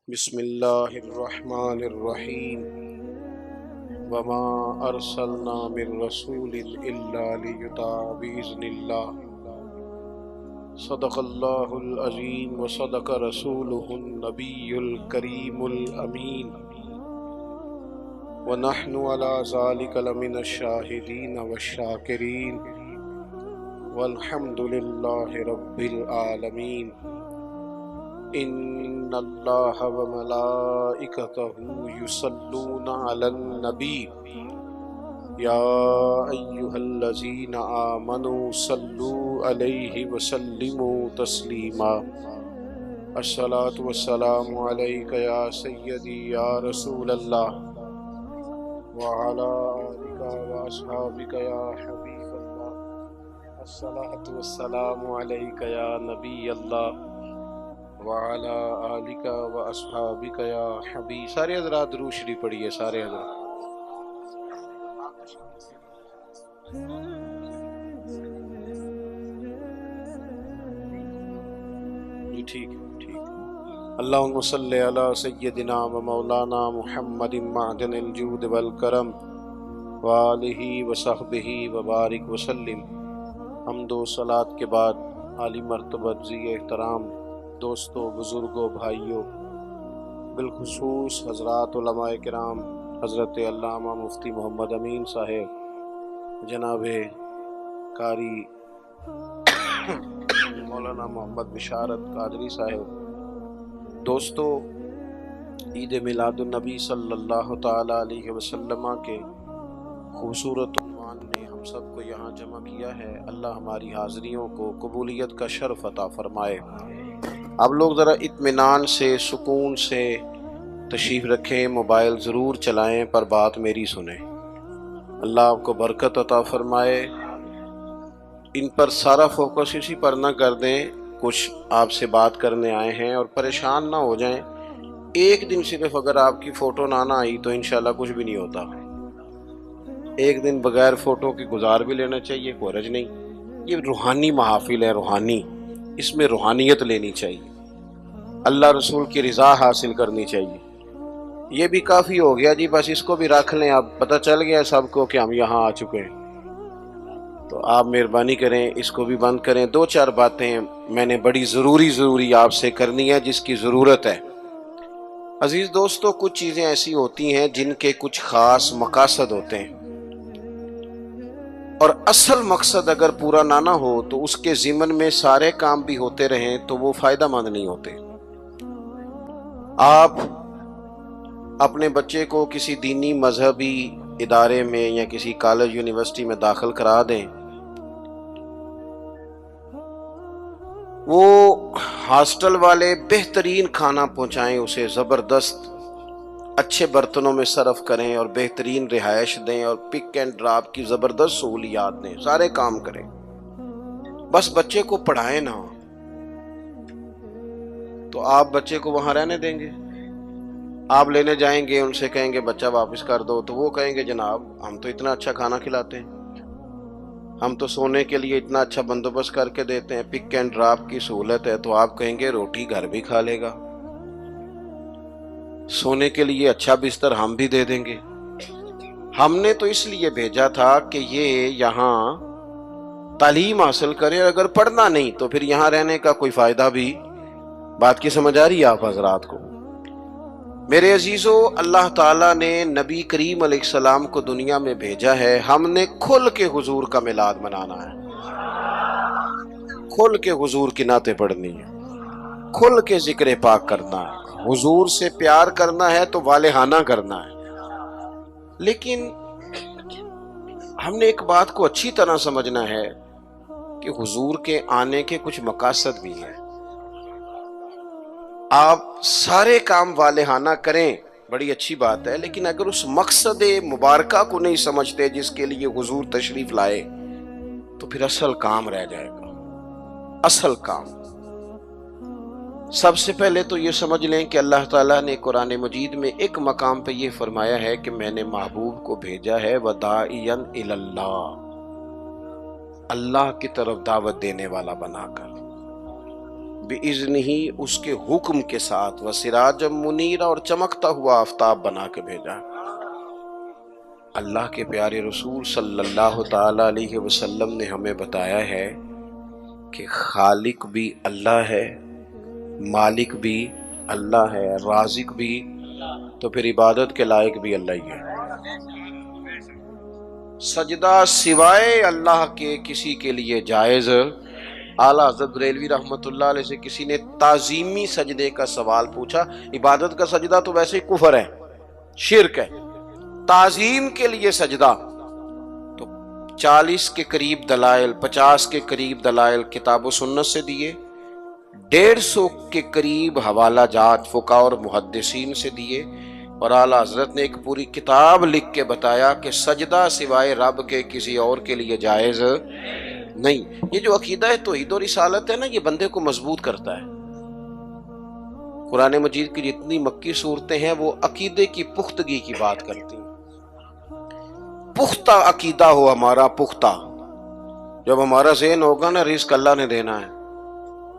بسم اللہ الرحمن الرحیم وما ارسلنا من رسول الا لیطاع باذن اللہ صدق اللہ العظیم وصدق رسولہ النبی الکریم الامین ونحن علی ذلک لمن الشاہدین والشاکرین والحمد للہ رب العالمین ان اللہ وملائکتہ یصلون علی النبی یا ایہا الذین آمنوا صلوا علیہ وسلموا تسلیما الصلاۃ والسلام علیک یا سیدی یا رسول اللہ وعلی آلک واصحابک یا حبیب اللہ الصلاۃ والسلام علیک یا نبی اللہ وعلی آلک و اصحابک یا حبیب۔ سارے حضرات درود شریف پڑھیے، سارے حضرات۔ جی ٹھیک ہے، ٹھیک ہے۔ اللہم صلی علی سیدنا و مولانا محمد معدن الجود والکرم وآلہ وصحبہ وبارک وسلم۔ حمد و صلاۃ کے بعد عالی مرتبہ ذی احترام دوستوں، بزرگوں، بھائیوں، بالخصوص حضرات علماء کرام، حضرت علامہ مفتی محمد امین صاحب، جناب قاری مولانا محمد بشارت قادری صاحب، دوستوں، عید میلاد النبی صلی اللہ تعالی علیہ وسلم کے خوبصورت عنوان نے ہم سب کو یہاں جمع کیا ہے۔ اللہ ہماری حاضریوں کو قبولیت کا شرف عطا فرمائے۔ آپ لوگ ذرا اطمینان سے، سکون سے تشریف رکھیں، موبائل ضرور چلائیں پر بات میری سنیں۔ اللہ آپ کو برکت عطا فرمائے۔ ان پر سارا فوکس اسی پر نہ کر دیں، کچھ آپ سے بات کرنے آئے ہیں اور پریشان نہ ہو جائیں۔ ایک دن صرف اگر آپ کی فوٹو نہ آئی تو انشاءاللہ کچھ بھی نہیں ہوتا۔ ایک دن بغیر فوٹو کے گزار بھی لینا چاہیے، کوئی حرج نہیں۔ یہ روحانی محافل ہے، روحانی، اس میں روحانیت لینی چاہیے، اللہ رسول کی رضا حاصل کرنی چاہیے۔ یہ بھی کافی ہو گیا جی، بس اس کو بھی رکھ لیں۔ اب پتہ چل گیا سب کو کہ ہم یہاں آ چکے ہیں، تو آپ مہربانی کریں اس کو بھی بند کریں۔ دو چار باتیں میں نے بڑی ضروری آپ سے کرنی ہے، جس کی ضرورت ہے۔ عزیز دوستو، کچھ چیزیں ایسی ہوتی ہیں جن کے کچھ خاص مقاصد ہوتے ہیں، اور اصل مقصد اگر پورا نہ ہو تو اس کے ضمن میں سارے کام بھی ہوتے رہیں تو وہ فائدہ مند نہیں ہوتے۔ آپ اپنے بچے کو کسی دینی مذہبی ادارے میں یا کسی کالج یونیورسٹی میں داخل کرا دیں، وہ ہاسٹل والے بہترین کھانا پہنچائیں، اسے زبردست اچھے برتنوں میں صرف کریں اور بہترین رہائش دیں اور پک اینڈ ڈراپ کی زبردست سہولیات دیں، سارے کام کریں، بس بچے کو پڑھائیں نہ، تو آپ بچے کو وہاں رہنے دیں گے؟ آپ لینے جائیں گے، ان سے کہیں گے بچہ واپس کر دو، تو وہ کہیں گے جناب ہم تو اتنا اچھا کھانا کھلاتے ہیں، ہم تو سونے کے لیے اتنا اچھا بندوبست کر کے دیتے ہیں، پک اینڈ ڈراپ کی سہولت ہے، تو آپ کہیں گے روٹی گھر بھی کھا لے گا، سونے کے لیے اچھا بستر ہم بھی دے دیں گے۔ ہم نے تو اس لیے بھیجا تھا کہ یہ یہاں تعلیم حاصل کرے، اگر پڑھنا نہیں تو پھر یہاں رہنے کا کوئی فائدہ بھی۔ بات کی سمجھ آ رہی ہے آپ حضرات کو؟ میرے عزیزو، اللہ تعالیٰ نے نبی کریم علیہ السلام کو دنیا میں بھیجا ہے، ہم نے کھل کے حضور کا میلاد منانا ہے، کھل کے حضور کی نعتیں پڑھنی ہے، کھل کے ذکر پاک کرنا ہے، حضور سے پیار کرنا ہے تو والہانہ کرنا ہے۔ لیکن ہم نے ایک بات کو اچھی طرح سمجھنا ہے کہ حضور کے آنے کے کچھ مقاصد بھی ہیں۔ آپ سارے کام والہانہ کریں، بڑی اچھی بات ہے، لیکن اگر اس مقصد مبارکہ کو نہیں سمجھتے جس کے لیے حضور تشریف لائے تو پھر اصل کام رہ جائے گا۔ اصل کام سب سے پہلے تو یہ سمجھ لیں کہ اللہ تعالیٰ نے قرآن مجید میں ایک مقام پہ یہ فرمایا ہے کہ میں نے محبوب کو بھیجا ہے وَدَاعِيًا إِلَى اللَّهِ، اللہ کی طرف دعوت دینے والا بنا کر۔ بِإِذْنِهِ اس کے حکم کے ساتھ، وَسِرَاجًا مُنِيرًا اور چمکتا ہوا آفتاب بنا کے بھیجا۔ اللہ کے پیارے رسول صلی اللہ تعالی علیہ وسلم نے ہمیں بتایا ہے کہ خالق بھی اللہ ہے، مالک بھی اللہ ہے، رازق بھی، تو پھر عبادت کے لائق بھی اللہ ہی ہے۔ سجدہ سوائے اللہ کے کسی کے لیے جائز۔ اعلیٰ حضرت بریلوی رحمۃ اللہ علیہ سے کسی نے تعظیمی سجدے کا سوال پوچھا، عبادت کا سجدہ تو ویسے ہی کفر ہے، شرک ہے، تعظیم کے لیے سجدہ تو 40 کے قریب دلائل، 50 کے قریب دلائل کتاب و سنت سے دیے، 150 کے قریب حوالہ جات فقہاء اور محدثین سے دیے، اور اعلیٰ حضرت نے ایک پوری کتاب لکھ کے بتایا کہ سجدہ سوائے رب کے کسی اور کے لیے جائز نہیں۔ یہ جو عقیدہ ہے توحید و رسالت ہے نا، یہ بندے کو مضبوط کرتا ہے۔ قرآن مجید کی جتنی مکی صورتیں ہیں وہ عقیدے کی پختگی کی بات کرتی ہیں۔ پختہ عقیدہ ہو ہمارا، پختہ، جب ہمارا ذہن ہوگا نا رزق اللہ نے دینا ہے،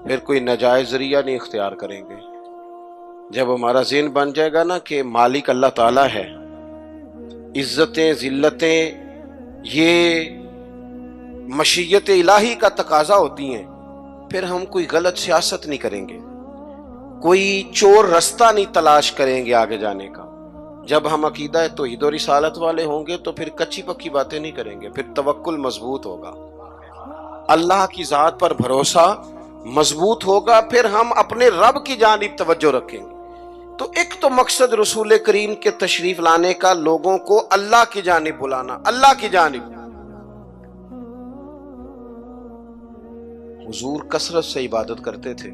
پھر کوئی ناجائز ذریعہ نہیں اختیار کریں گے۔ جب ہمارا ذہن بن جائے گا نا کہ مالک اللہ تعالیٰ ہے، عزتیں ذلتیں یہ مشیت الہی کا تقاضا ہوتی ہیں، پھر ہم کوئی غلط سیاست نہیں کریں گے، کوئی چور رستہ نہیں تلاش کریں گے آگے جانے کا۔ جب ہم عقیدہ توحید و رسالت والے ہوں گے تو پھر کچی پکی باتیں نہیں کریں گے، پھر توکل مضبوط ہوگا، اللہ کی ذات پر بھروسہ مضبوط ہوگا، پھر ہم اپنے رب کی جانب توجہ رکھیں گے۔ تو ایک تو مقصد رسول کریم کے تشریف لانے کا لوگوں کو اللہ کی جانب بلانا، اللہ کی جانب۔ حضور کثرت سے عبادت کرتے تھے۔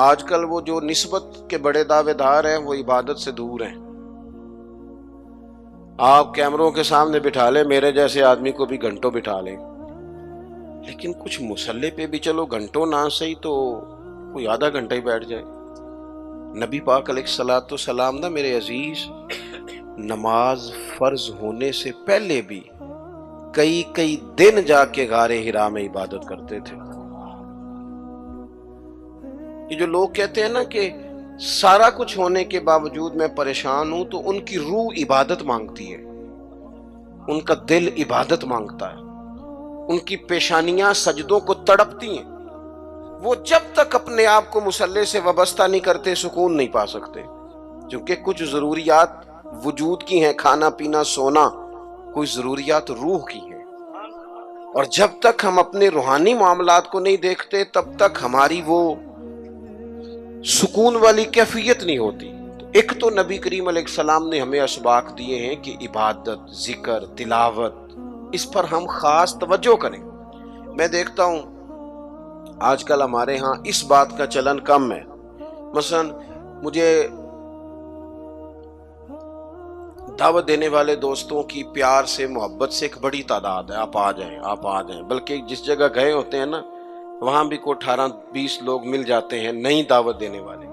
آج کل وہ جو نسبت کے بڑے دعوے دار ہیں وہ عبادت سے دور ہیں۔ آپ کیمروں کے سامنے بٹھا لیں، میرے جیسے آدمی کو بھی گھنٹوں بٹھا لیں، لیکن کچھ مصلے پہ بھی چلو گھنٹوں نہ صحیح تو کوئی آدھا گھنٹہ ہی بیٹھ جائے۔ نبی پاک علیہ الصلوۃ والسلام نا میرے عزیز، نماز فرض ہونے سے پہلے بھی کئی دن جا کے غار حرا میں عبادت کرتے تھے۔ یہ جو لوگ کہتے ہیں نا کہ سارا کچھ ہونے کے باوجود میں پریشان ہوں، تو ان کی روح عبادت مانگتی ہے، ان کا دل عبادت مانگتا ہے، ان کی پیشانیاں سجدوں کو تڑپتی ہیں۔ وہ جب تک اپنے آپ کو مصلی سے وابستہ نہیں کرتے سکون نہیں پا سکتے، کیونکہ کچھ ضروریات وجود کی ہیں، کھانا پینا سونا، کوئی ضروریات روح کی ہیں، اور جب تک ہم اپنے روحانی معاملات کو نہیں دیکھتے تب تک ہماری وہ سکون والی کیفیت نہیں ہوتی۔ ایک تو نبی کریم علیہ السلام نے ہمیں اسباق دیے ہیں کہ عبادت، ذکر، تلاوت، اس پر ہم خاص توجہ کریں۔ میں دیکھتا ہوں آج کل ہمارے ہاں اس بات کا چلن کم ہے۔ مثلا مجھے دعوت دینے والے دوستوں کی پیار سے محبت سے ایک بڑی تعداد ہے، آپ آ جائیں آپ آ جائیں، بلکہ جس جگہ گئے ہوتے ہیں نا وہاں بھی کوئی 18-20 لوگ مل جاتے ہیں نئی دعوت دینے والے۔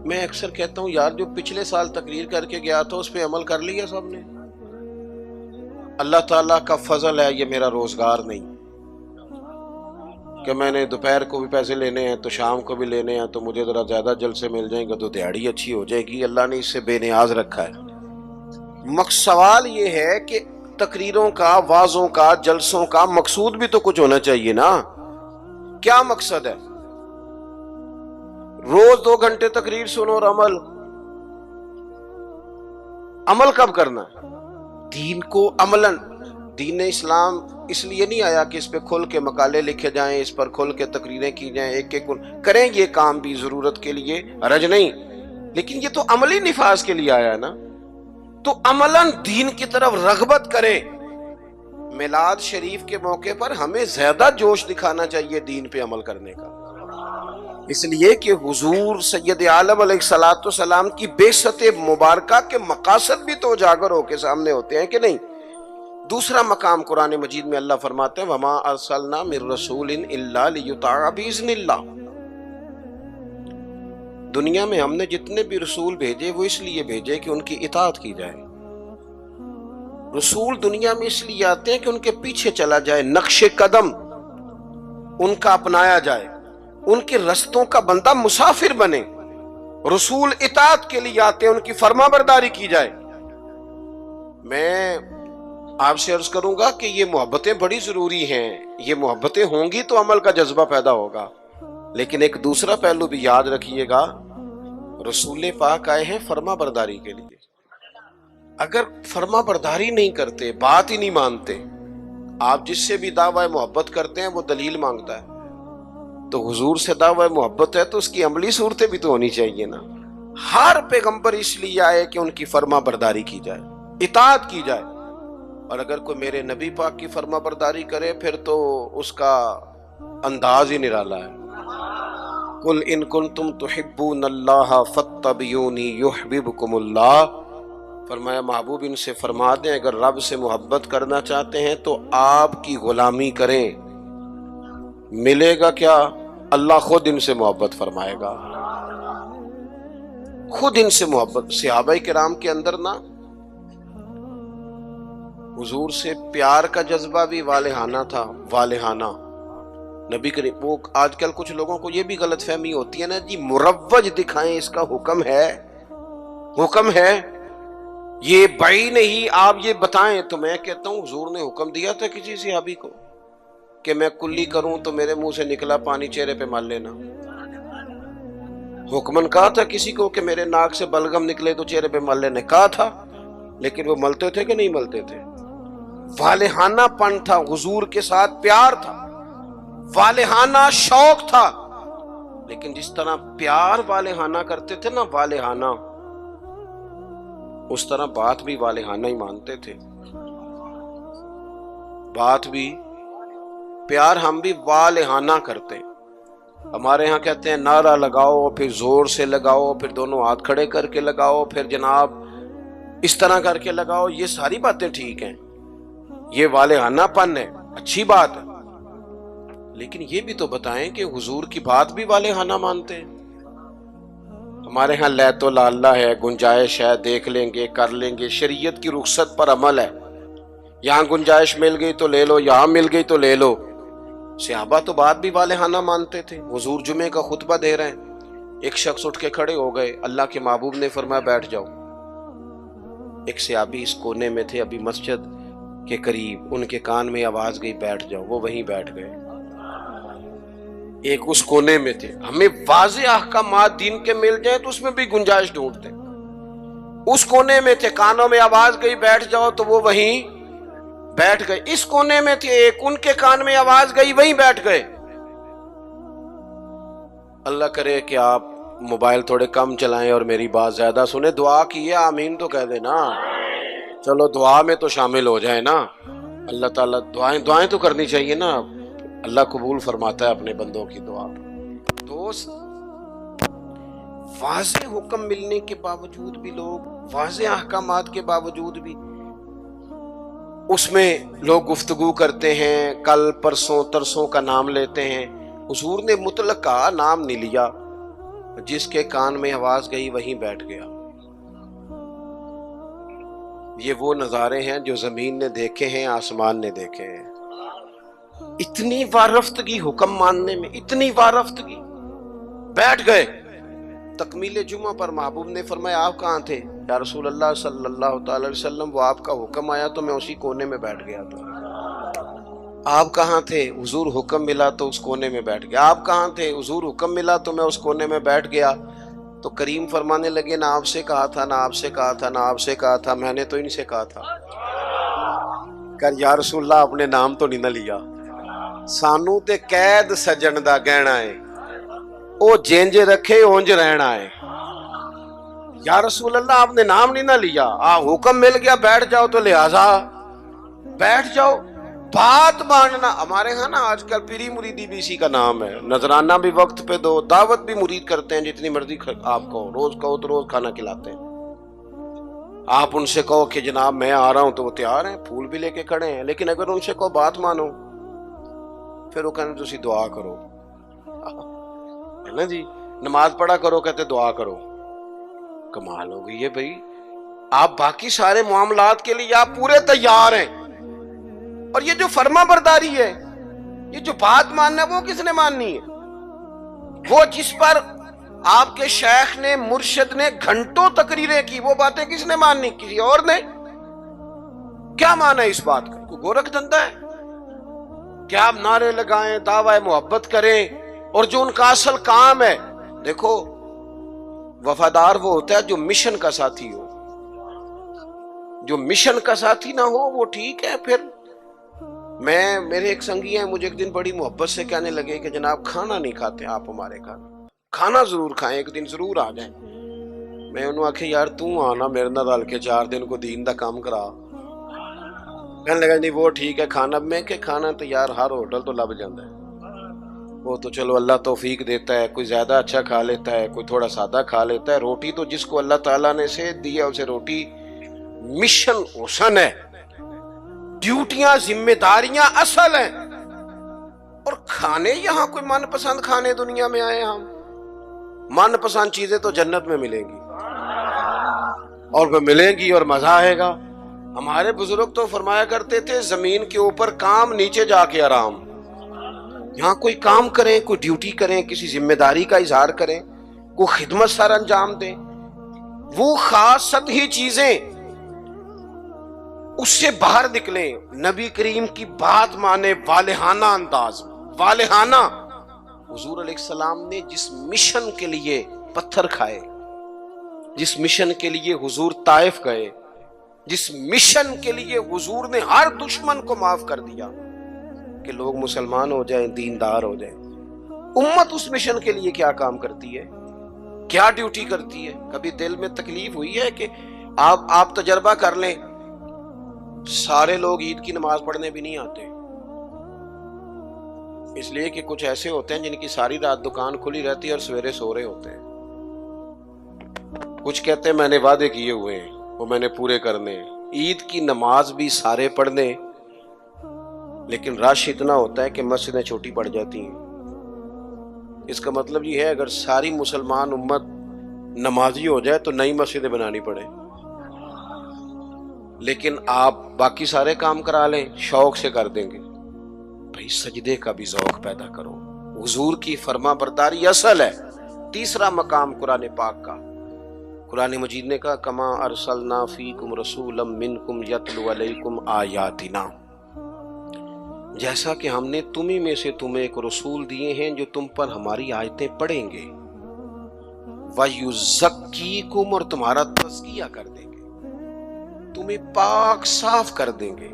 میں اکثر کہتا ہوں یار جو پچھلے سال تقریر کر کے گیا تھا اس پہ عمل کر لیا سب نے؟ اللہ تعالیٰ کا فضل ہے یہ میرا روزگار نہیں کہ میں نے دوپہر کو بھی پیسے لینے ہیں تو شام کو بھی لینے ہیں، تو مجھے ذرا زیادہ جلسے مل جائیں گے تو دیہڑی اچھی ہو جائے گی۔ اللہ نے اس سے بے نیاز رکھا ہے۔ سوال یہ ہے کہ تقریروں کا، وعظوں کا، جلسوں کا مقصود بھی تو کچھ ہونا چاہیے نا۔ کیا مقصد ہے؟ روز 2 گھنٹے تقریر سنو اور عمل کب کرنا ہے؟ دین کو عملاً، دین اسلام اس لیے نہیں آیا کہ اس پہ کھل کے مقالے لکھے جائیں، اس پر کھل کے تقریریں کی جائیں، ایک ایک کریں یہ کام بھی ضرورت کے لیے، حرج نہیں، لیکن یہ تو عملی نفاذ کے لیے آیا ہے نا۔ تو عملاً دین کی طرف رغبت کریں۔ میلاد شریف کے موقع پر ہمیں زیادہ جوش دکھانا چاہیے دین پہ عمل کرنے کا، اس لیے کہ حضور سید عالم علیہ الصلوۃ والسلام کی بعثت مبارکہ کے مقاصد بھی تو اجاگر ہو کے سامنے ہوتے ہیں کہ نہیں۔ دوسرا مقام قرآن مجید میں اللہ فرماتے ہیں وَمَا أَرْسَلْنَا مِن رَّسُولٍ إِلَّا لِيُطَاعَ بِإِذْنِ اللَّهِ۔ دنیا میں ہم نے جتنے بھی رسول بھیجے وہ اس لیے بھیجے کہ ان کی اطاعت کی جائے۔ رسول دنیا میں اس لیے آتے ہیں کہ ان کے پیچھے چلا جائے، نقش قدم ان کا اپنایا جائے، ان کے رستوں کا بندہ مسافر بنے۔ رسول اطاعت کے لیے آتے ہیں، ان کی فرما برداری کی جائے۔ میں آپ سے عرض کروں گا کہ یہ محبتیں بڑی ضروری ہیں، یہ محبتیں ہوں گی تو عمل کا جذبہ پیدا ہوگا، لیکن ایک دوسرا پہلو بھی یاد رکھیے گا، رسول پاک آئے ہیں فرما برداری کے لیے۔ اگر فرما برداری نہیں کرتے، بات ہی نہیں مانتے، آپ جس سے بھی دعوی محبت کرتے ہیں وہ دلیل مانگتا ہے، تو حضور سے دعوی محبت ہے تو اس کی عملی صورتیں بھی تو ہونی چاہیے نا۔ ہر پیغمبر اس لیے آئے کہ ان کی فرما برداری کی جائے، اطاعت کی جائے، اور اگر کوئی میرے نبی پاک کی فرما برداری کرے پھر تو اس کا انداز ہی نرالا ہے۔ قل ان کنتم تحبون اللہ فاتبعونی یحببکم اللہ، فرمایا محبوب ان سے فرما دیں اگر رب سے محبت کرنا چاہتے ہیں تو آپ کی غلامی کریں، ملے گا کیا؟ اللہ خود ان سے محبت فرمائے گا، خود ان سے محبت۔ صحابہ کرام کے اندر نا حضور سے پیار کا جذبہ بھی والہانہ تھا، والہانہ۔ نبی کریم، وہ آج کل کچھ لوگوں کو یہ بھی غلط فہمی ہوتی ہے نا جی، مروج دکھائیں، اس کا حکم ہے، حکم ہے، یہ بھائی نہیں، آپ یہ بتائیں۔ تو میں کہتا ہوں حضور نے حکم دیا تھا کسی صحابی کو کہ میں کلی کروں تو میرے منہ سے نکلا پانی چہرے پہ مل لینا؟ حکمن کہا تھا کسی کو کہ میرے ناک سے بلغم نکلے تو چہرے پہ مل لینے؟ کہا تھا، لیکن وہ ملتے تھے کہ نہیں ملتے تھے؟ والہانہ پن تھا، حضور کے ساتھ پیار تھا، والہانہ شوق تھا، لیکن جس طرح پیار والہانہ کرتے تھے نا، والہانہ، اس طرح بات بھی والہانہ ہی مانتے تھے، بات بھی، پیار ہم بھی والہانہ کرتے۔ ہمارے ہاں کہتے ہیں نعرہ لگاؤ، پھر زور سے لگاؤ، پھر دونوں ہاتھ کھڑے کر کے لگاؤ، پھر جناب اس طرح کر کے لگاؤ، یہ ساری باتیں ٹھیک ہیں، یہ والہانہ پن ہے، اچھی بات ہے، لیکن یہ بھی تو بتائیں کہ حضور کی بات بھی والہانہ مانتے ہیں؟ ہمارے ہاں لیت و لالہ ہے، گنجائش ہے، دیکھ لیں گے، کر لیں گے، شریعت کی رخصت پر عمل ہے، یہاں گنجائش مل گئی تو لے لو، یہاں مل گئی تو لے لو۔ صحابہ تو بات بھی والہانہ مانتے تھے۔ حضور جمعے کا خطبہ دے رہے ہیں، ایک شخص اٹھ کے کھڑے ہو گئے، اللہ کے محبوب نے فرمایا بیٹھ جاؤ۔ ایک صحابی اس کونے میں تھے ابھی مسجد کے قریب، ان کے کان میں آواز گئی بیٹھ جاؤ، وہ وہیں بیٹھ گئے۔ ایک اس کونے میں تھے، ہمیں واضح احکامات دین کے مل جائیں تو اس میں بھی گنجائش ڈھونڈتے، اس کونے میں تھے، کانوں میں آواز گئی بیٹھ جاؤ تو وہ وہیں بیٹھ گئے۔ اس کونے میں تھے ایک، ان کے کان میں آواز گئی وہیں بیٹھ گئے۔ اللہ کرے کہ آپ موبائل تھوڑے کم چلائیں اور میری بات زیادہ سنیں، دعا کیے آمین تو کہہ دینا، چلو دعا میں تو شامل ہو جائے نا۔ اللہ تعالیٰ دعائیں تو کرنی چاہیے نا، اللہ قبول فرماتا ہے اپنے بندوں کی دعا۔ دوست، واضح حکم ملنے کے باوجود بھی لوگ، واضح احکامات کے باوجود بھی اس میں لوگ گفتگو کرتے ہیں، کل پرسوں ترسوں کا نام لیتے ہیں۔ حضور نے مطلق کا نام نہیں لیا، جس کے کان میں آواز گئی وہیں بیٹھ گیا۔ یہ وہ نظارے ہیں جو زمین نے دیکھے ہیں، آسمان نے دیکھے ہیں۔ اتنی وارفتگی حکم ماننے میں، اتنی وارفتگی، بیٹھ گئے۔ تکمیل جمعہ پر محبوب نے فرمایا آپ کہاں تھے؟ یا رسول اللہ صلی اللہ تعالی علیہ وسلم، وہ آپ کا حکم آیا تو میں اسی کونے میں بیٹھ گیا تھا۔ آپ کہاں تھے؟ حضور حکم ملا تو اس کونے میں بیٹھ گیا۔ آپ کہاں تھے؟ حضور حکم ملا تو میں اس کونے میں بیٹھ گیا۔ تو کریم فرمانے لگے نہ آپ سے کہا تھا، نہ آپ سے کہا تھا، نہ آپ سے کہا تھا، میں نے تو ان سے کہا تھا۔ کر یا رسول اللہ اپنے نام تو نہیں نہ لیا، سانو تے قید سجن دا گہنا ہے، او جینج رکھے اونج رہنا ہے۔ یا رسول اللہ آپ نے نام نہیں نہ لیا، حکم مل گیا بیٹھ جاؤ تو لہذا بیٹھ جاؤ۔ بات ماننا، ہمارے ہاں نا آج کل پیری مریدی بھی اسی کا نام ہے، نذرانہ بھی وقت پہ دو، دعوت بھی مرید کرتے ہیں جتنی مرضی آپ کو، روز کہو تو روز کھانا کھلاتے ہیں۔ آپ ان سے کہو کہ جناب میں آ رہا ہوں تو وہ تیار ہیں، پھول بھی لے کے کھڑے ہیں، لیکن اگر ان سے کہو بات مانو، پھر وہ کہنے تسی دعا کرو، ہے نا جی، نماز پڑھا کرو، کہتے دعا کرو۔ کمال ہو گئی ہے بھائی، آپ باقی سارے معاملات کے لیے آپ پورے تیار ہیں، اور یہ جو فرما برداری ہے، یہ جو بات ماننا ہے، وہ کس نے ماننی ہے؟ وہ جس پر آپ کے شیخ نے، مرشد نے گھنٹوں تقریریں کی، وہ باتیں کس نے ماننی؟ کسی اور نے؟ کیا مانا ہے اس بات کا؟ کوئی گورکھ دھندا ہے کیا؟ آپ نعرے لگائیں، دعوی محبت کریں، اور جو ان کا اصل کام ہے، دیکھو وفادار وہ ہوتا ہے جو مشن کا ساتھی ہو. جو مشن کا ساتھی نہ ہو وہ ٹھیک ہے. پھر میرے ایک سنگی ہیں، مجھے ایک دن بڑی محبت سے کہنے لگے کہ جناب کھانا نہیں کھاتے آپ ہمارے گھر، کھانا ضرور کھائیں، ایک دن ضرور آ جائیں. میں انہوں نے آکھے یار تو آنا میرے نال رل کے 4 دن کو دین دا کام کرا. کہنے لگا نہیں وہ ٹھیک ہے کھانا. میں کہ کھانا تو یار ہر ہوٹل تو لب جاتا ہے، وہ تو چلو اللہ توفیق دیتا ہے، کوئی زیادہ اچھا کھا لیتا ہے، کوئی تھوڑا سادہ کھا لیتا ہے. روٹی تو جس کو اللہ تعالیٰ نے صحت دی ہے اسے روٹی مشن حسن ہے، ڈیوٹیاں ذمہ داریاں اصل ہیں. اور کھانے یہاں کوئی من پسند کھانے دنیا میں آئے ہم؟ من پسند چیزیں تو جنت میں ملیں گی، اور وہ ملیں گی اور مزہ آئے گا. ہمارے بزرگ تو فرمایا کرتے تھے زمین کے اوپر کام، نیچے جا کے آرام. یہاں کوئی کام کریں، کوئی ڈیوٹی کریں، کسی ذمہ داری کا اظہار کریں، کوئی خدمت سر انجام دیں، وہ خاص سطحی چیزیں اس سے باہر نکلیں. نبی کریم کی بات مانے والہانہ انداز، والہانہ. حضور علیہ السلام نے جس مشن کے لیے پتھر کھائے، جس مشن کے لیے حضور طائف گئے، جس مشن کے لیے حضور نے ہر دشمن کو معاف کر دیا کہ لوگ مسلمان ہو جائیں، دیندار ہو جائیں، امت اس مشن کے لیے کیا کام کرتی ہے، کیا ڈیوٹی کرتی ہے؟ کبھی دل میں تکلیف ہوئی ہے کہ آپ تجربہ کر لیں، سارے لوگ عید کی نماز پڑھنے بھی نہیں آتے، اس لیے کہ کچھ ایسے ہوتے ہیں جن کی ساری رات دکان کھلی رہتی ہے اور سویرے سو رہے ہوتے ہیں. کچھ کہتے ہیں میں نے وعدے کیے ہوئے ہیں وہ میں نے پورے کرنے ہیں. عید کی نماز بھی سارے پڑھنے، لیکن رش اتنا ہوتا ہے کہ مسجدیں چھوٹی پڑ جاتی ہیں. اس کا مطلب یہ ہے اگر ساری مسلمان امت نمازی ہو جائے تو نئی مسجدیں بنانی پڑے، لیکن آپ باقی سارے کام کرا لیں، شوق سے کر دیں گے. بھائی سجدے کا بھی ذوق پیدا کرو. حضور کی فرما برداری اصل ہے. تیسرا مقام قرآن پاک کا، قرآن مجید نے کہا کما ارسلنا فیکم رسولا منکم یتلو علیکم آیاتنا، جیسا کہ ہم نے تمہیں میں سے تمہیں ایک رسول دیے ہیں جو تم پر ہماری آیتیں پڑھیں گے، وَيُزَكِّيكُمْ، اور تمہارا تزکیہ کر دیں گے، تمہیں پاک صاف کر دیں گے.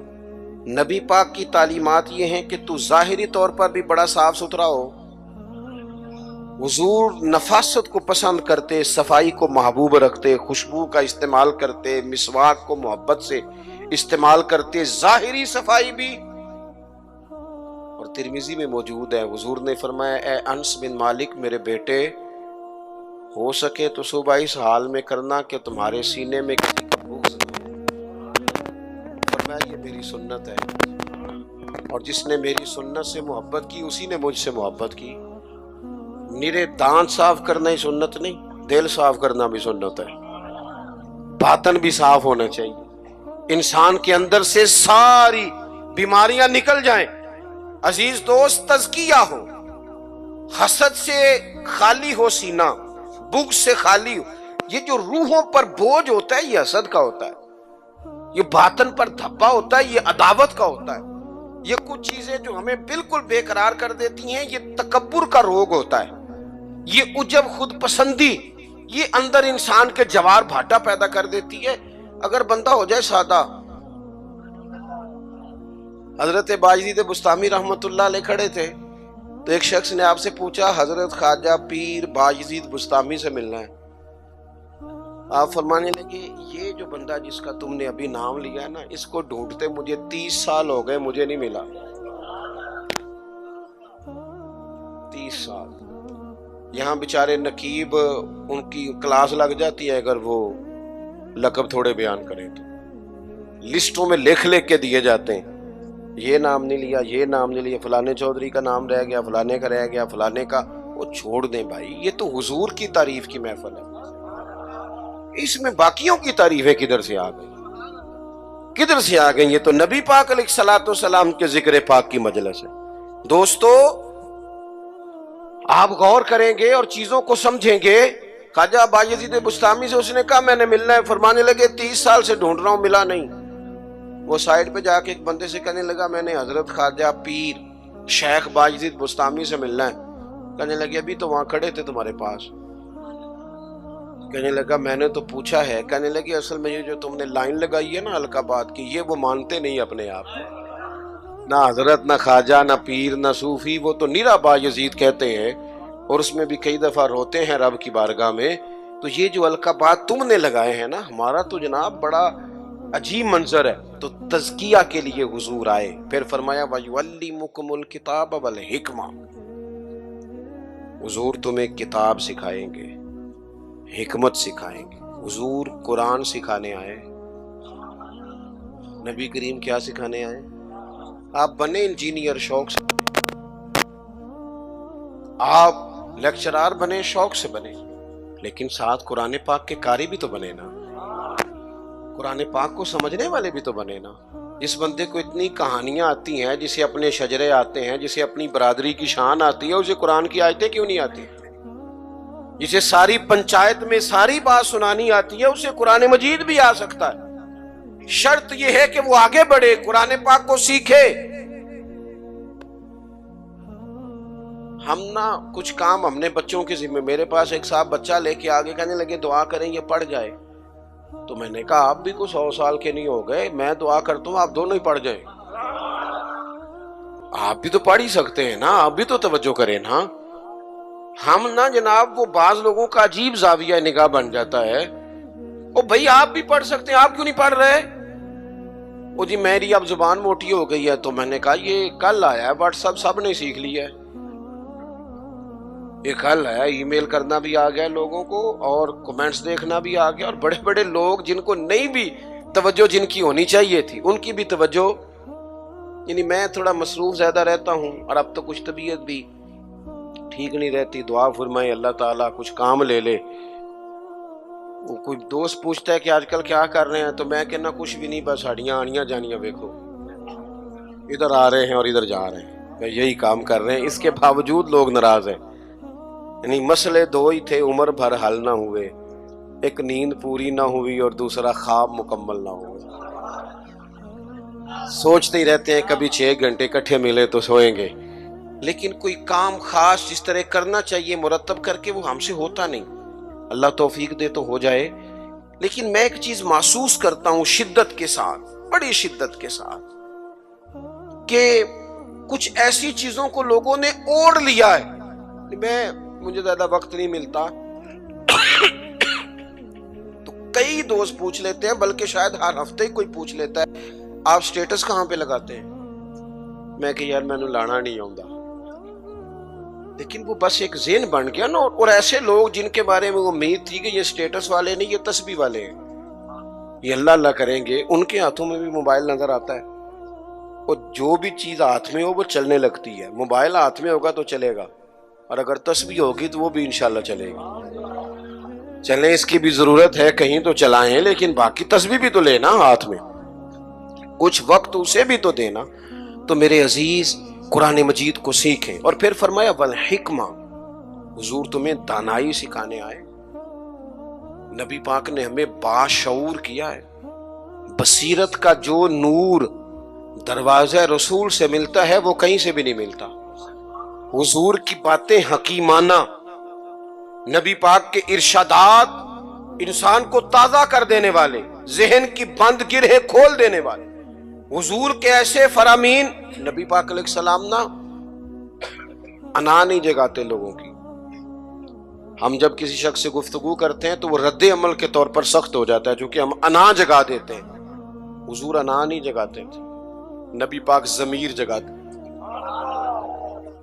نبی پاک کی تعلیمات یہ ہیں کہ تو ظاہری طور پر بھی بڑا صاف ستھرا ہو. حضور نفاست کو پسند کرتے، صفائی کو محبوب رکھتے، خوشبو کا استعمال کرتے، مسواک کو محبت سے استعمال کرتے، ظاہری صفائی بھی. اور ترمذی میں موجود ہے، حضور نے فرمایا اے انس بن مالک میرے بیٹے، ہو سکے تو صبح اس حال میں کرنا کہ تمہارے سینے میں کسی کا بغض نہ ہو. فرمایا یہ میری سنت ہے، اور جس نے میری سنت سے محبت کی اسی نے مجھ سے محبت کی. نیرے دانت صاف کرنا ہی سنت نہیں، دل صاف کرنا بھی سنت ہے. باطن بھی صاف ہونا چاہیے، انسان کے اندر سے ساری بیماریاں نکل جائیں. عزیز دوست، تزکیہ ہو، حسد سے خالی ہو سینہ، بغض سے خالی ہو. یہ جو روحوں پر بوجھ ہوتا ہے یہ حسد کا ہوتا ہے، یہ باطن پر دھبا ہوتا ہے یہ عداوت کا ہوتا ہے. یہ کچھ چیزیں جو ہمیں بالکل بے قرار کر دیتی ہیں یہ تکبر کا روگ ہوتا ہے، یہ عجب خود پسندی یہ اندر انسان کے جوار بھاٹا پیدا کر دیتی ہے. اگر بندہ ہو جائے سادہ. حضرت باجدید بستامی رحمت اللہ علیہ کھڑے تھے تو ایک شخص نے آپ سے پوچھا حضرت خواجہ پیر باجدید بستامی سے ملنا ہے. آپ فرمانے لگے یہ جو بندہ جس کا تم نے ابھی نام لیا ہے نا، اس کو ڈھونڈتے مجھے 30 سال ہو گئے، مجھے نہیں ملا. 30 سال. یہاں بیچارے نقیب ان کی کلاس لگ جاتی ہے اگر وہ لقب تھوڑے بیان کریں تو لسٹوں میں لکھ کے دیے جاتے ہیں، یہ نام نہیں لیا، یہ نام نہیں لیا، فلانے چودھری کا نام رہ گیا، فلانے کا رہ گیا، فلانے کا. وہ چھوڑ دیں بھائی، یہ تو حضور کی تعریف کی محفل ہے. اس میں باقیوں کی تعریفیں کدھر سے آ گئی؟ کدھر سے آ گئی؟ یہ تو نبی پاک علیہ الصلوۃ والسلام کے ذکر پاک کی مجلس ہے۔ دوستو آپ غور کریں گے اور چیزوں کو سمجھیں گے۔ خواجہ بایزید بستامی سے اس نے کہا میں نے ملنا ہے، فرمانے لگے 30 سال سے ڈھونڈ رہا ہوں، ملا نہیں۔ وہ سائیڈ پہ جا کے ایک بندے سے کہنے لگا میں نے حضرت خواجہ پیر شیخ بایزید بستامی سے ملنا ہے۔ کہنے لگے ابھی تو وہاں کھڑے تھے تمہارے پاس۔ کہنے لگا میں نے تو پوچھا ہے۔ کہنے لگے اصل میں یہ جو تم نے لائن لگائی ہے نا القابات کی، یہ وہ مانتے نہیں اپنے آپ کو، نہ حضرت، نہ خواجہ، نہ پیر، نہ صوفی، وہ تو نیرا بایزید کہتے ہیں، اور اس میں بھی کئی دفعہ روتے ہیں رب کی بارگاہ میں۔ تو یہ جو القابات تم نے لگائے ہیں نا، ہمارا تو جناب بڑا عجیب منظر ہے۔ تو تزکیہ کے لیے حضور آئے، پھر فرمایا وَيُعَلِّمُكُمُ الْكِتَابَ وَالْحِکْمَةَ، حضور تمہیں کتاب سکھائیں گے، حکمت سکھائیں گے۔ حضور قرآن سکھانے آئے، نبی کریم کیا سکھانے آئے؟ آپ بنے انجینئر شوق سے، آپ لیکچرار بنے شوق سے بنے، لیکن ساتھ قرآن پاک کے قاری بھی تو بنے نا، قرآن پاک کو سمجھنے والے بھی تو بنے نا۔ جس بندے کو اتنی کہانیاں آتی ہیں، جسے اپنے شجرے آتے ہیں، جسے اپنی برادری کی شان آتی ہے، اسے قرآن کی آیتیں کیوں نہیں آتی؟ جسے ساری پنچایت میں ساری بات سنانی آتی ہے، اسے قرآن مجید بھی آ سکتا ہے۔ شرط یہ ہے کہ وہ آگے بڑھے، قرآن پاک کو سیکھے۔ ہم نا کچھ کام ہم نے بچوں کے ذمہ، میرے پاس ایک صاحب بچہ لے کے آگے کہنے لگے دعا کریں یہ پڑھ جائے، تو میں نے کہا آپ بھی کو 100 سال کے نہیں ہو گئے، میں دعا کرتا ہوں آپ دونوں ہی پڑھ جائیں، آپ بھی تو پڑھ ہی سکتے ہیں نا، آپ بھی تو توجہ کریں نا۔ ہم نا جناب وہ بعض لوگوں کا عجیب زاویہ نگاہ بن جاتا ہے، او بھائی آپ بھی پڑھ سکتے ہیں، آپ کیوں نہیں پڑھ رہے؟ او جی میری اب زبان موٹی ہو گئی ہے، تو میں نے کہا یہ کل آیا ہے واٹس ایپ سب نے سیکھ لیا ہے، یہ کل ہے، ای میل کرنا بھی آ گیا لوگوں کو، اور کمنٹس دیکھنا بھی آ گیا، اور بڑے بڑے لوگ جن کو نہیں بھی توجہ جن کی ہونی چاہیے تھی ان کی بھی توجہ، یعنی میں تھوڑا مصروف زیادہ رہتا ہوں، اور اب تو کچھ طبیعت بھی ٹھیک نہیں رہتی، دعا فرمائے اللہ تعالیٰ کچھ کام لے لے۔ وہ کوئی دوست پوچھتا ہے کہ آج کل کیا کر رہے ہیں، تو میں کہنا کچھ بھی نہیں، بس ہڈیاں آڑیاں جانیاں دیکھو، ادھر آ رہے ہیں اور ادھر جا رہے ہیں، میں یہی کام کر رہے ہیں۔ اس کے باوجود لوگ ناراض ہیں، یعنی مسئلے دو ہی تھے، عمر بھر حل نہ ہوئے، ایک نیند پوری نہ ہوئی اور دوسرا خواب مکمل نہ ہوئے۔ سوچتے ہی رہتے ہیں کبھی 6 گھنٹے کٹھے ملے تو سوئیں گے، لیکن کوئی کام خاص جس طرح کرنا چاہیے مرتب کر کے وہ ہم سے ہوتا نہیں۔ اللہ توفیق دے تو ہو جائے، لیکن میں ایک چیز محسوس کرتا ہوں شدت کے ساتھ، بڑی شدت کے ساتھ، کہ کچھ ایسی چیزوں کو لوگوں نے اوڑھ لیا ہے۔ مجھے زیادہ وقت نہیں ملتا تو کئی دوست پوچھ لیتے ہیں، بلکہ شاید ہر ہفتے ہی کوئی پوچھ لیتا ہے آپ سٹیٹس کہاں پہ لگاتے ہیں؟ میں کہ یار میں نے لانا نہیں آؤں گا، لیکن وہ بس ایک ذہن بن گیا نا، اور ایسے لوگ جن کے بارے میں امید تھی کہ یہ سٹیٹس والے نہیں، یہ تسبیح والے ہیں، یہ اللہ اللہ کریں گے، ان کے ہاتھوں میں بھی موبائل نظر آتا ہے، اور جو بھی چیز ہاتھ میں ہو وہ چلنے لگتی ہے۔ موبائل ہاتھ میں ہوگا تو چلے گا، اور اگر تسبیح ہوگی تو وہ بھی انشاءاللہ چلے گی۔ چلیں اس کی بھی ضرورت ہے، کہیں تو چلائیں، لیکن باقی تسبیح بھی تو لینا ہاتھ میں، کچھ وقت اسے بھی تو دینا۔ تو میرے عزیز قرآن مجید کو سیکھیں، اور پھر فرمایا والحکمہ، حضور تمہیں دانائی سکھانے آئے۔ نبی پاک نے ہمیں باشعور کیا ہے۔ بصیرت کا جو نور دروازہ رسول سے ملتا ہے وہ کہیں سے بھی نہیں ملتا۔ حضور کی باتیں حکیمانہ، نبی پاک کے ارشادات انسان کو تازہ کر دینے والے، ذہن کی بند گرہیں کھول دینے والے، حضور کے ایسے فرامین۔ نبی پاک علیہ السلام نا انا نہیں جگاتے لوگوں کی۔ ہم جب کسی شخص سے گفتگو کرتے ہیں تو وہ رد عمل کے طور پر سخت ہو جاتا ہے، چونکہ ہم انا جگا دیتے ہیں۔ حضور انا نہیں جگاتے تھے، نبی پاک ضمیر جگاتے۔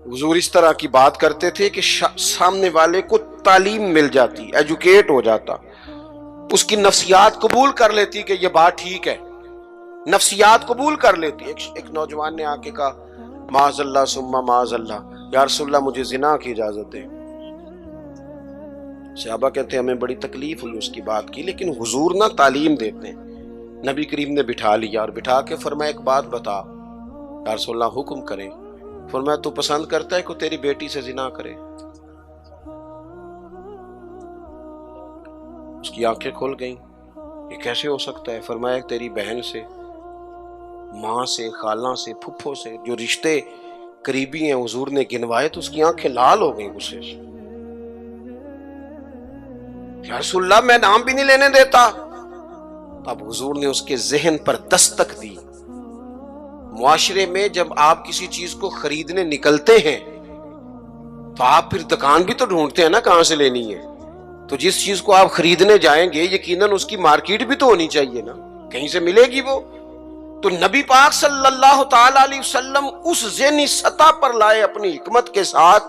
حضور اس طرح کی بات کرتے تھے کہ سامنے والے کو تعلیم مل جاتی، ایجوکیٹ ہو جاتا، اس کی نفسیات قبول کر لیتی کہ یہ بات ٹھیک ہے، نفسیات قبول کر لیتی۔ ایک نوجوان نے آ کے کہا معاذ اللہ ثم معاذ اللہ، یا رسول اللہ مجھے زنا کی اجازت دے۔ صحابہ کہتے ہیں ہمیں بڑی تکلیف ہوئی اس کی بات کی، لیکن حضور نہ تعلیم دیتے ہیں۔ نبی کریم نے بٹھا لیا اور بٹھا کے فرمایا ایک بات بتا یا رسول اللہ، حکم کریں۔ فرمایا تو پسند کرتا ہے کہ تیری بیٹی سے زنا کرے؟ اس کی آنکھیں کھل گئیں، یہ کیسے ہو سکتا ہے؟ فرمایا تیری بہن سے، ماں سے، خالہ سے، پھپھو سے، جو رشتے قریبی ہیں حضور نے گنوائے تو اس کی آنکھیں لال ہو گئیں غصے سے۔ یا رسول اللہ میں نام بھی نہیں لینے دیتا۔ اب حضور نے اس کے ذہن پر دستک دی۔ معاشرے میں جب آپ کسی چیز کو خریدنے نکلتے ہیں تو آپ پھر دکان بھی تو ڈھونڈتے ہیں نا کہاں سے لینی ہے، تو جس چیز کو آپ خریدنے جائیں گے یقیناً اس کی مارکیٹ بھی تو ہونی چاہیے نا، کہیں سے ملے گی وہ۔ تو نبی پاک صلی اللہ تعالی علیہ وسلم اس ذہنی سطح پر لائے اپنی حکمت کے ساتھ۔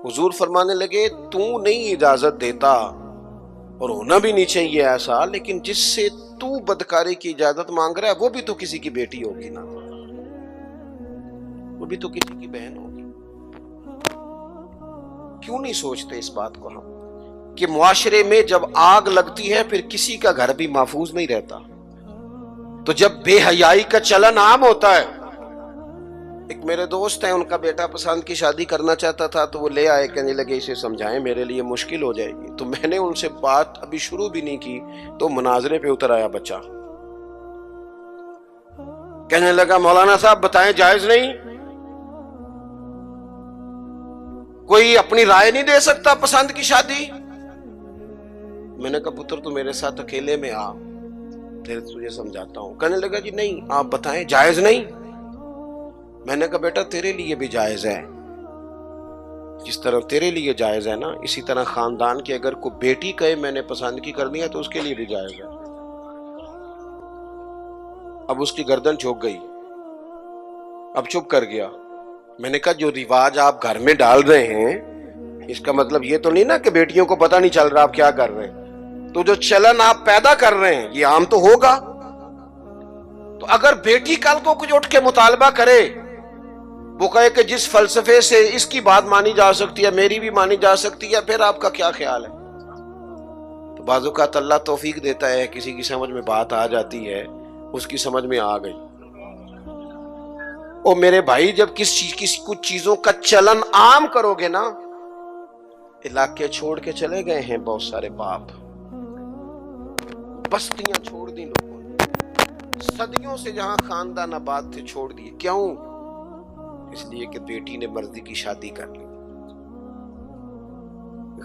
حضور فرمانے لگے تو نہیں اجازت دیتا اور ہونا بھی نہیں چاہیے ایسا، لیکن جس سے تو بدکاری کی اجازت مانگ رہا ہے وہ بھی تو کسی کی بیٹی ہوگی نا، وہ بھی تو کسی کی بہن ہوگی۔ کیوں نہیں سوچتے اس بات کو ہم کہ معاشرے میں جب آگ لگتی ہے پھر کسی کا گھر بھی محفوظ نہیں رہتا۔ تو جب بے حیائی کا چلن عام ہوتا ہے، ایک میرے دوست ہیں ان کا بیٹا پسند کی شادی کرنا چاہتا تھا تو وہ لے آئے، کہنے لگے اسے سمجھائیں میرے لیے مشکل ہو جائے گی۔ تو میں نے ان سے بات ابھی شروع بھی نہیں کی تو مناظرے پہ اتر آیا بچہ، کہنے لگا مولانا صاحب بتائیں جائز نہیں؟ کوئی اپنی رائے نہیں دے سکتا پسند کی شادی؟ میں نے کہا پتر تو میرے ساتھ اکیلے میں آ، تجھے سمجھاتا ہوں۔ کہنے لگا جی نہیں آپ بتائیں جائز نہیں؟ میں نے کہا بیٹا تیرے لیے بھی جائز ہے، جس طرح تیرے لیے جائز ہے نا اسی طرح خاندان کی اگر کوئی بیٹی کہے میں نے پسند کی کرنی ہے تو اس کے لیے بھی جائز ہے۔ اب اس کی گردن جھک گئی، اب چپ کر گیا۔ میں نے کہا جو رواج آپ گھر میں ڈال رہے ہیں اس کا مطلب یہ تو نہیں نا کہ بیٹیوں کو پتہ نہیں چل رہا آپ کیا کر رہے ہیں، تو جو چلن آپ پیدا کر رہے ہیں یہ عام تو ہوگا۔ تو اگر بیٹی کل کو کچھ اٹھ کے مطالبہ کرے، وہ کہے کہ جس فلسفے سے اس کی بات مانی جا سکتی ہے میری بھی مانی جا سکتی ہے، پھر آپ کا کیا خیال ہے؟ تو بعض اوقات اللہ توفیق دیتا ہے، کسی کی سمجھ میں بات آ جاتی ہے، اس کی سمجھ میں آ گئی۔ اور میرے بھائی جب کسی کچھ چیزوں کا چلن عام کرو گے نا، علاقے چھوڑ کے چلے گئے ہیں بہت سارے باپ، بستیاں چھوڑ دی لوگوں نے، صدیوں سے جہاں خاندان آباد تھے چھوڑ دیے۔ کیوں؟ اس لیے کہ بیٹی نے مرضی کی شادی کر لی۔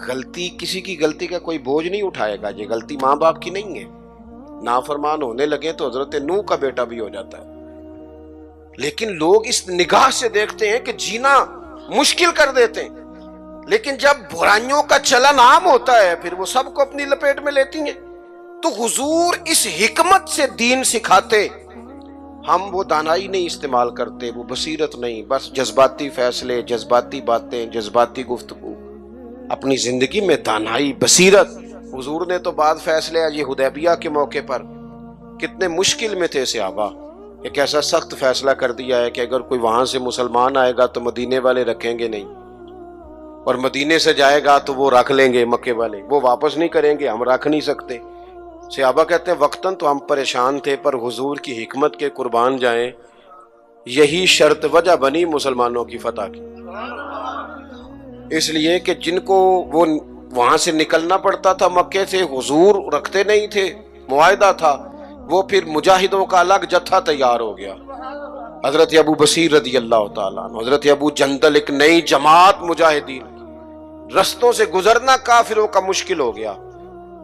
غلطی کسی کی غلطی کا کوئی بوجھ نہیں اٹھائے گا، یہ غلطی ماں باپ کی نہیں ہے۔ نافرمان ہونے لگے تو حضرت نوح کا بیٹا بھی ہو جاتا ہے، لیکن لوگ اس نگاہ سے دیکھتے ہیں کہ جینا مشکل کر دیتے ہیں، لیکن جب برائیوں کا چلن عام ہوتا ہے پھر وہ سب کو اپنی لپیٹ میں لیتی ہیں۔ تو حضور اس حکمت سے دین سکھاتے، ہم وہ دانائی نہیں استعمال کرتے، وہ بصیرت نہیں، بس جذباتی فیصلے، جذباتی باتیں، جذباتی گفتگو۔ اپنی زندگی میں دانائی، بصیرت۔ حضور نے تو بعد فیصلے یہ حدیبیہ کے موقع پر کتنے مشکل میں تھے صحابہ، ایک ایسا سخت فیصلہ کر دیا ہے کہ اگر کوئی وہاں سے مسلمان آئے گا تو مدینے والے رکھیں گے نہیں، اور مدینے سے جائے گا تو وہ رکھ لیں گے مکے والے، وہ واپس نہیں کریں گے، ہم رکھ نہیں سکتے۔ صحابہ کہتے ہیں وقتاً تو ہم پریشان تھے پر حضور کی حکمت کے قربان جائیں، یہی شرط وجہ بنی مسلمانوں کی فتح کی۔ اس لیے کہ جن کو وہ وہاں سے نکلنا پڑتا تھا مکے سے، حضور رکھتے نہیں تھے، معاہدہ تھا، وہ پھر مجاہدوں کا الگ جتھا تیار ہو گیا۔ حضرت ابو بصیر رضی اللہ تعالیٰ عنہ، حضرت ابو جندل، ایک نئی جماعت مجاہدین، رستوں سے گزرنا کافروں کا مشکل ہو گیا۔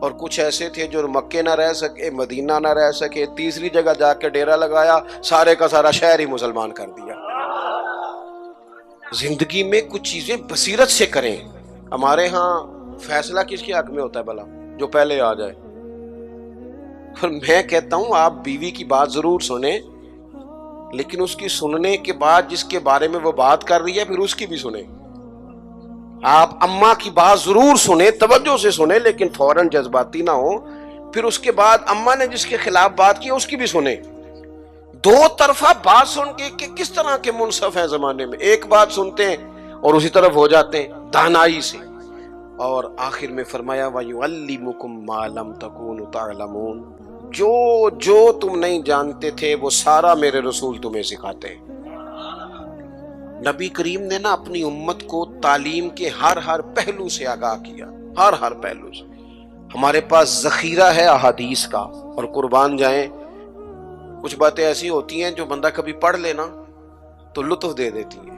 اور کچھ ایسے تھے جو مکے نہ رہ سکے، مدینہ نہ رہ سکے، تیسری جگہ جا کے ڈیرا لگایا، سارے کا سارا شہر ہی مسلمان کر دیا۔ زندگی میں کچھ چیزیں بصیرت سے کریں۔ ہمارے ہاں فیصلہ کس کے حق میں ہوتا ہے بھلا؟ جو پہلے آ جائے۔ اور میں کہتا ہوں آپ بیوی کی بات ضرور سنیں، لیکن اس کی سننے کے بعد جس کے بارے میں وہ بات کر رہی ہے پھر اس کی بھی سنیں۔ آپ اماں کی بات ضرور سنیں، توجہ سے سنیں، لیکن فوراً جذباتی نہ ہو۔ پھر اس کے بعد اماں نے جس کے خلاف بات کی اس کی بھی سنیں۔ دو طرفہ بات سن کے کہ کس طرح کے منصف ہیں زمانے میں، ایک بات سنتے ہیں اور اسی طرف ہو جاتے ہیں دانائی سے، اور آخر میں فرمایا وَيُعَلِّمُكُم مَّا لَمْ تَكُونُوا تَعْلَمُونَ، جو تم نہیں جانتے تھے وہ سارا میرے رسول تمہیں سکھاتے ہیں۔ نبی کریم نے نا اپنی امت کو تعلیم کے ہر پہلو سے آگاہ کیا، ہر پہلو سے۔ ہمارے پاس ذخیرہ ہے احادیث کا، اور قربان جائیں کچھ باتیں ایسی ہوتی ہیں جو بندہ کبھی پڑھ لینا تو لطف دے دیتی ہیں،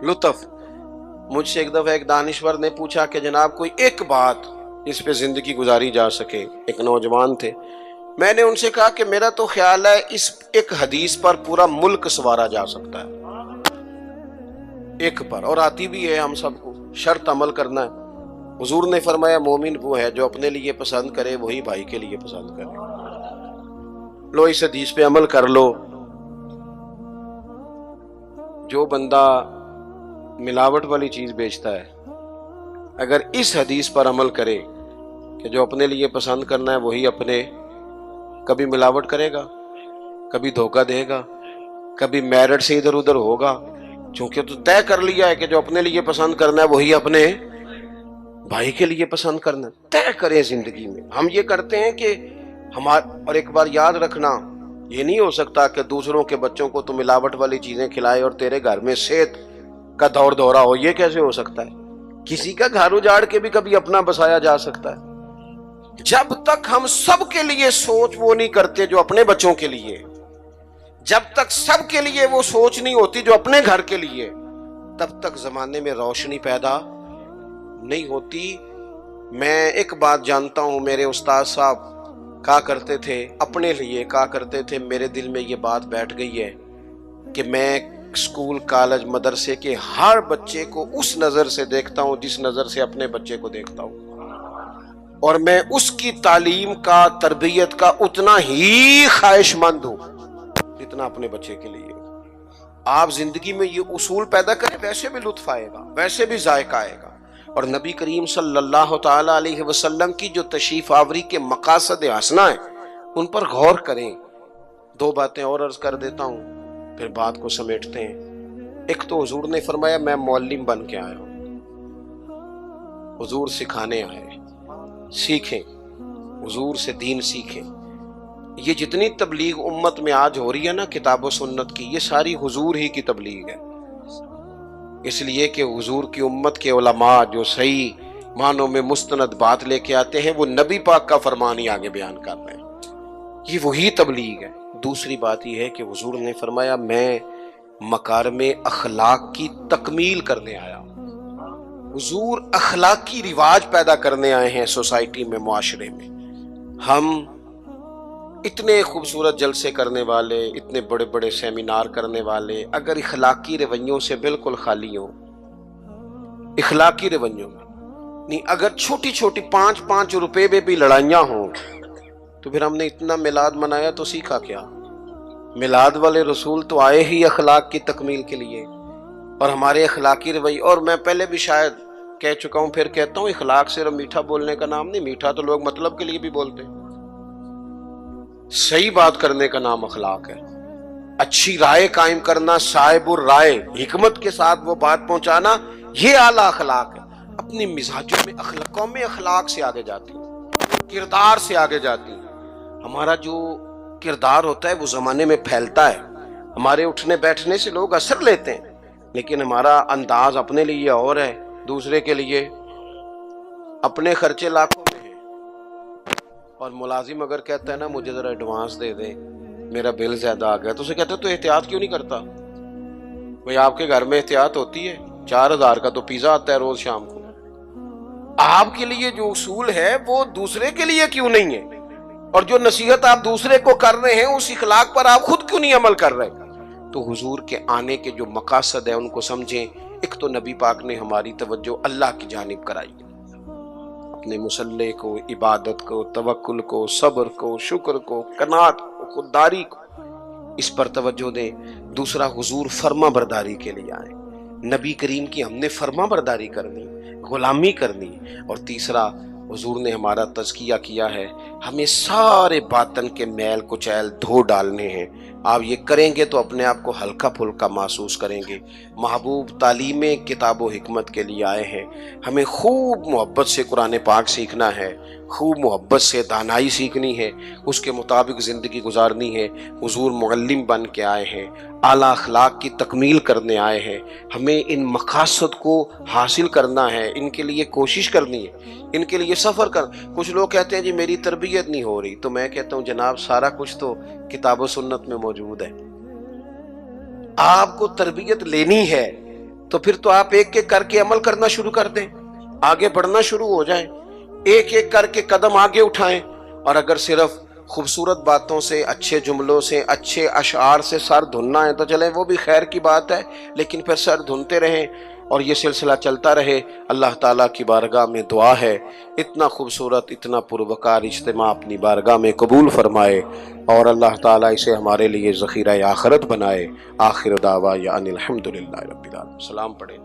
لطف۔ مجھ سے ایک دفعہ ایک دانشور نے پوچھا کہ جناب کوئی ایک بات اس پہ زندگی گزاری جا سکے، ایک نوجوان تھے۔ میں نے ان سے کہا کہ میرا تو خیال ہے اس ایک حدیث پر پورا ملک سنوارا جا سکتا ہے، ایک پر، اور آتی بھی ہے ہم سب کو، شرط عمل کرنا ہے۔ حضور نے فرمایا مومن وہ ہے جو اپنے لیے پسند کرے وہی بھائی کے لیے پسند کرے۔ لو اس حدیث پہ عمل کر لو۔ جو بندہ ملاوٹ والی چیز بیچتا ہے اگر اس حدیث پر عمل کرے کہ جو اپنے لیے پسند کرنا ہے وہی اپنے، کبھی ملاوٹ کرے گا، کبھی دھوکہ دے گا، کبھی میرٹ سے ادھر ادھر ہوگا، چونکہ تو طے کر لیا ہے کہ جو اپنے لیے پسند کرنا ہے وہی اپنے بھائی کے لیے پسند کرنا ہے۔ طے کریں زندگی میں۔ ہم یہ کرتے ہیں کہ اور ایک بار یاد رکھنا، یہ نہیں ہو سکتا کہ دوسروں کے بچوں کو تو ملاوٹ والی چیزیں کھلائے اور تیرے گھر میں صحت کا دورہ ہو، یہ کیسے ہو سکتا ہے؟ کسی کا گھر اجاڑ کے بھی کبھی اپنا بسایا جا سکتا ہے۔ جب تک ہم سب کے لیے سوچ وہ نہیں کرتے جو اپنے بچوں کے لیے، جب تک سب کے لیے وہ سوچ نہیں ہوتی جو اپنے گھر کے لیے، تب تک زمانے میں روشنی پیدا نہیں ہوتی۔ میں ایک بات جانتا ہوں، میرے استاد صاحب کہا کرتے تھے، اپنے لیے کہا کرتے تھے، میرے دل میں یہ بات بیٹھ گئی ہے کہ میں اسکول کالج مدرسے کے ہر بچے کو اس نظر سے دیکھتا ہوں جس نظر سے اپنے بچے کو دیکھتا ہوں، اور میں اس کی تعلیم کا، تربیت کا اتنا ہی خواہش مند ہوں جتنا اپنے بچے کے لیے۔ آپ زندگی میں یہ اصول پیدا کریں، ویسے بھی لطف آئے گا، ویسے بھی ذائقہ آئے گا۔ اور نبی کریم صلی اللہ تعالی علیہ وسلم کی جو تشریف آوری کے مقاصد حسنہ ہیں ان پر غور کریں۔ دو باتیں اور عرض کر دیتا ہوں پھر بات کو سمیٹتے ہیں۔ ایک تو حضور نے فرمایا میں معلم بن کے آیا ہوں، حضور سکھانے آئے، سیکھیں، حضور سے دین سیکھیں۔ یہ جتنی تبلیغ امت میں آج ہو رہی ہے نا کتاب و سنت کی، یہ ساری حضور ہی کی تبلیغ ہے، اس لیے کہ حضور کی امت کے علماء جو صحیح معنوں میں مستند بات لے کے آتے ہیں وہ نبی پاک کا فرمان ہی آگے بیان کر رہے ہیں، یہ وہی تبلیغ ہے۔ دوسری بات یہ ہے کہ حضور نے فرمایا میں مکارم اخلاق کی تکمیل کرنے آیا ہوں۔ حضور اخلاقی رواج پیدا کرنے آئے ہیں سوسائٹی میں، معاشرے میں۔ ہم اتنے خوبصورت جلسے کرنے والے، اتنے بڑے بڑے سیمینار کرنے والے، اگر اخلاقی رویوں سے بالکل خالی ہوں، اخلاقی رویوں میں نہیں، اگر چھوٹی چھوٹی 5 روپے میں بھی لڑائیاں ہوں تو پھر ہم نے اتنا میلاد منایا تو سیکھا کیا؟ میلاد والے رسول تو آئے ہی اخلاق کی تکمیل کے لیے، اور ہمارے اخلاقی رویے، اور میں پہلے بھی شاید کہہ چکا ہوں پھر کہتا ہوں، اخلاق صرف میٹھا بولنے کا نام نہیں، میٹھا تو لوگ مطلب کے لیے بھی بولتے ہیں، صحیح بات کرنے کا نام اخلاق ہے، اچھی رائے قائم کرنا، صاحب الرائے، حکمت کے ساتھ وہ بات پہنچانا، یہ اعلیٰ اخلاق ہے۔ اپنی مزاجوں میں قومیں اخلاق سے آگے جاتی ہیں، کردار سے آگے جاتی ہیں۔ ہمارا جو کردار ہوتا ہے وہ زمانے میں پھیلتا ہے، ہمارے اٹھنے بیٹھنے سے لوگ اثر لیتے ہیں، لیکن ہمارا انداز اپنے لیے اور ہے، دوسرے کے لیے اپنے خرچے لاکھوں میں ہیں۔ اور ملازم اگر کہتا ہے نا مجھے ذرا ایڈوانس دے دیں، میرا بل زیادہ آ گیا، تو اسے کہتے ہیں تو احتیاط کیوں نہیں کرتا؟ بھئی آپ کے گھر میں احتیاط ہوتی ہے؟ 4000 کا تو پیزا آتا ہے روز شام کو۔ آپ کے لیے جو اصول ہے وہ دوسرے کے لیے کیوں نہیں ہے؟ اور جو نصیحت آپ دوسرے کو کر رہے ہیں اس اخلاق پر آپ خود کیوں نہیں عمل کر رہے؟ تو حضور کے آنے کے جو مقاصد ہیں ان کو سمجھیں۔ ایک تو نبی پاک نے ہماری توجہ اللہ کی جانب کرائی، اپنے مصلح کو، عبادت کو، توکل کو، صبر کو، شکر کو، قناعت کو، خودداری کو، اس پر توجہ دیں۔ دوسرا، حضور فرما برداری کے لیے آئے، نبی کریم کی ہم نے فرما برداری کرنی، غلامی کرنی۔ اور تیسرا، حضور نے ہمارا تزکیہ کیا ہے، ہمیں سارے باطن کے میل کچیل دھو ڈالنے ہیں، آپ یہ کریں گے تو اپنے آپ کو ہلکا پھلکا محسوس کریں گے۔ محبوب تعلیم کتاب و حکمت کے لیے آئے ہیں، ہمیں خوب محبت سے قرآن پاک سیکھنا ہے، خوب محبت سے دانائی سیکھنی ہے، اس کے مطابق زندگی گزارنی ہے۔ حضور معلم بن کے آئے ہیں، اعلیٰ اخلاق کی تکمیل کرنے آئے ہیں، ہمیں ان مقاصد کو حاصل کرنا ہے، ان کے لیے کوشش کرنی ہے، ان کے لیے سفر کر۔ کچھ لوگ کہتے ہیں جی میری تربیت نہیں ہو رہی، تو میں کہتا ہوں جناب سارا کچھ تو کتاب و سنت میں موجود ہے۔ آپ کو تربیت لینی ہے تو پھر تو آپ ایک ایک کر کے عمل کرنا شروع کر دیں، آگے بڑھنا شروع ہو جائیں، ایک ایک کر کے قدم آگے اٹھائیں۔ اور اگر صرف خوبصورت باتوں سے، اچھے جملوں سے، اچھے اشعار سے سر دھننا ہے تو چلیں وہ بھی خیر کی بات ہے، لیکن پھر سر دھنتے رہیں اور یہ سلسلہ چلتا رہے۔ اللہ تعالیٰ کی بارگاہ میں دعا ہے اتنا خوبصورت، اتنا پروقار اجتماع اپنی بارگاہ میں قبول فرمائے، اور اللہ تعالیٰ اسے ہمارے لیے ذخیرہ آخرت بنائے۔ آخر دعوانا ان الحمدللہ رب العالمین۔ سلام پڑھیں۔